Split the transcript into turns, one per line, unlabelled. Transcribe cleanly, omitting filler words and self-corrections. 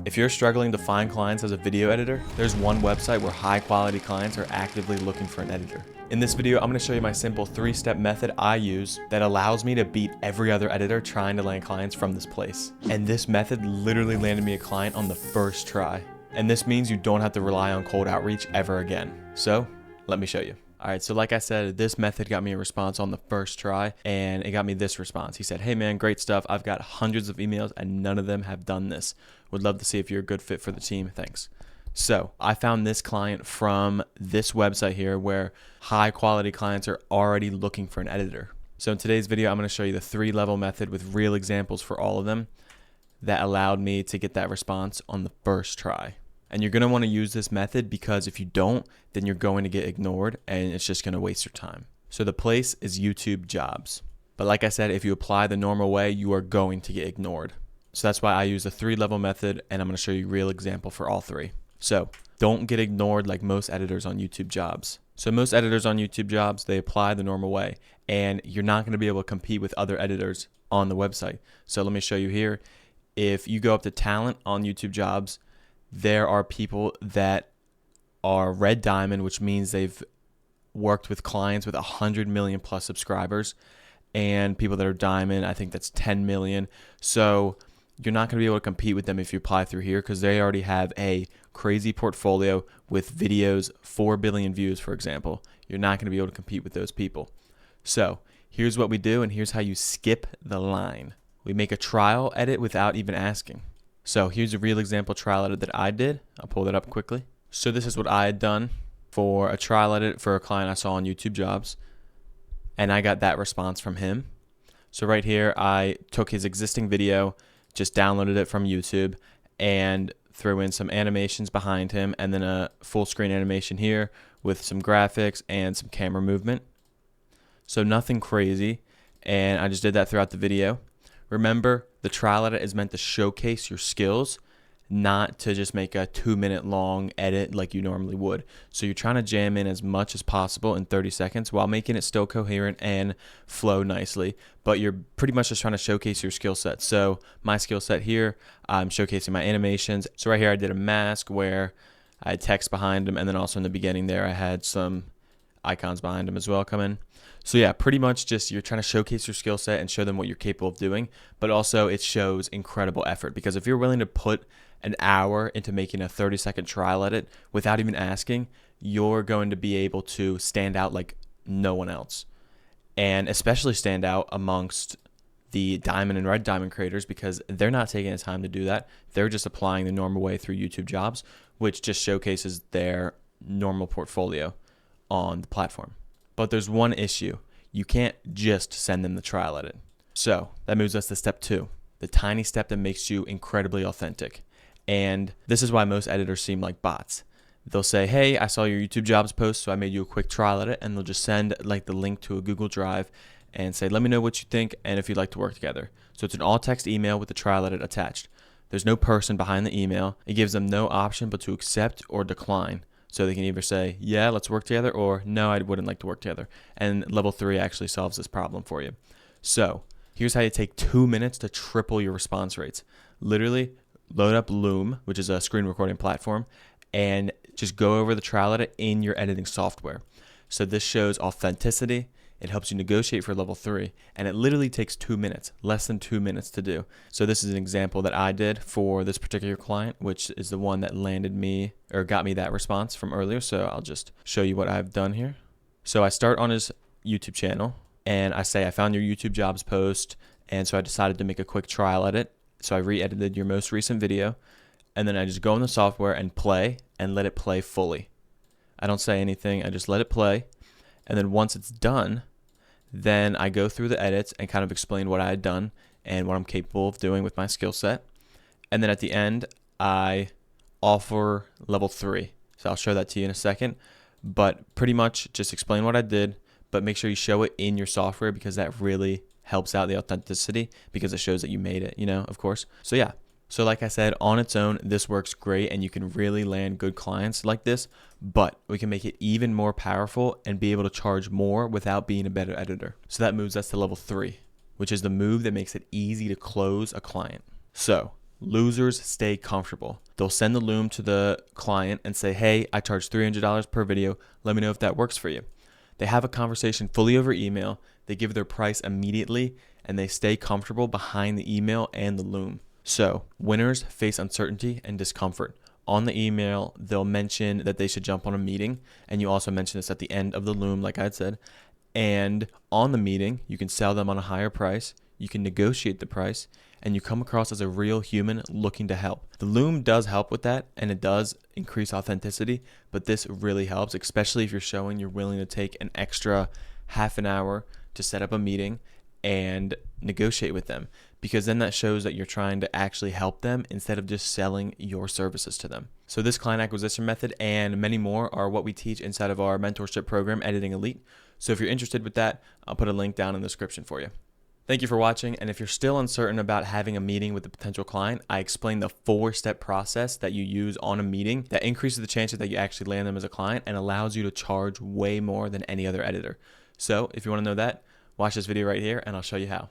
If you're struggling to find clients as a video editor, there's one website where high quality clients are actively looking for an editor. In this video, I'm going to show you my simple 3-step method I use that allows me to beat every other editor trying to land clients from this place. And this method literally landed me a client on the first try. And this means you don't have to rely on cold outreach ever again. So let me show you. Alright, so like I said, this method got me a response on the first try, and it got me this response. He said, "Hey man, great stuff. I've got hundreds of emails and none of them have done this. Would love to see if you're a good fit for the team. Thanks." So I found this client from this website here where high quality clients are already looking for an editor. So in today's video, I'm going to show you the 3-level method with real examples for all of them that allowed me to get that response on the first try. And you're going to want to use this method because if you don't, then you're going to get ignored and it's just going to waste your time. So the place is YouTube jobs. But like I said, if you apply the normal way, you are going to get ignored. So that's why I use the 3-level method, and I'm going to show you a real example for all 3. So don't get ignored like most editors on YouTube jobs. So most editors on YouTube jobs, they apply the normal way, and you're not going to be able to compete with other editors on the website. So let me show you here. If you go up to talent on YouTube jobs, there are people that are red diamond, which means they've worked with clients with 100 million plus subscribers, and people that are diamond, I think that's 10 million. So you're not going to be able to compete with them if you apply through here because they already have a crazy portfolio with videos, 4 billion views, for example. You're not going to be able to compete with those people. So here's what we do, and here's how you skip the line. We make a trial edit without even asking. So here's a real example trial edit that I did. I'll pull that up quickly. So this is what I had done for a trial edit for a client I saw on YouTube jobs. And I got that response from him. So right here, I took his existing video, just downloaded it from YouTube, and threw in some animations behind him, and then a full screen animation here with some graphics and some camera movement. So nothing crazy. And I just did that throughout the video. Remember, the trial edit is meant to showcase your skills, not to just make a 2-minute long edit like you normally would. So you're trying to jam in as much as possible in 30 seconds while making it still coherent and flow nicely. But you're pretty much just trying to showcase your skill set. So my skill set here, I'm showcasing my animations. So right here I did a mask where I had text behind him, and then also in the beginning there I had some icons behind him as well come in. So yeah, pretty much just you're trying to showcase your skill set and show them what you're capable of doing, but also it shows incredible effort because if you're willing to put an hour into making a 30-second trial edit without even asking, you're going to be able to stand out like no one else, and especially stand out amongst the diamond and red diamond creators because they're not taking the time to do that. They're just applying the normal way through YouTube jobs, which just showcases their normal portfolio on the platform. But there's one issue. You can't just send them the trial edit. So that moves us to step 2, the tiny step that makes you incredibly authentic. And this is why most editors seem like bots. They'll say, "Hey, I saw your YouTube jobs post, so I made you a quick trial edit," and they'll just send like the link to a Google Drive and say, "Let me know what you think and if you'd like to work together." So it's an all text email with the trial edit attached. There's no person behind the email. It gives them no option but to accept or decline. So they can either say, "Yeah, let's work together," or "No, I wouldn't like to work together." And level 3 actually solves this problem for you. So here's how you take 2 minutes to triple your response rates. Literally load up Loom, which is a screen recording platform, and just go over the trial edit in your editing software. So this shows authenticity. It helps you negotiate for level 3, and it literally takes 2 minutes, less than 2 minutes to do. So this is an example that I did for this particular client, which is the one that landed me or got me that response from earlier. So I'll just show you what I've done here. So I start on his YouTube channel and I say, "I found your YouTube jobs post, and so I decided to make a quick trial edit. So I re-edited your most recent video," and then I just go in the software and play and let it play fully. I don't say anything, I just let it play. And then once it's done, then I go through the edits and kind of explain what I had done and what I'm capable of doing with my skill set. And then at the end, I offer level 3. So I'll show that to you in a second. But pretty much just explain what I did, but make sure you show it in your software because that really helps out the authenticity because it shows that you made it, of course. So yeah. So like I said, on its own, this works great and you can really land good clients like this, but we can make it even more powerful and be able to charge more without being a better editor. So that moves us to level 3, which is the move that makes it easy to close a client. So Losers stay comfortable. They'll send the Loom to the client and say, hey, I charge $300 per video. Let me know if that works for you. They have a conversation fully over email. They give their price immediately, and they stay comfortable behind the email and the Loom. So winners face uncertainty and discomfort. On the email, they'll mention that they should jump on a meeting, and you also mention this at the end of the Loom, like I had said. And on the meeting, you can sell them on a higher price, you can negotiate the price, and you come across as a real human looking to help. The Loom does help with that, and it does increase authenticity, but this really helps, especially if you're showing you're willing to take an extra half an hour to set up a meeting and negotiate with them, because then that shows that you're trying to actually help them instead of just selling your services to them. So this client acquisition method and many more are what we teach inside of our mentorship program, Editing Elite. So if you're interested with that, I'll put a link down in the description for you. Thank you for watching, and if you're still uncertain about having a meeting with a potential client, I explain the 4-step process that you use on a meeting that increases the chances that you actually land them as a client and allows you to charge way more than any other editor. So if you want to know that, watch this video right here and I'll show you how.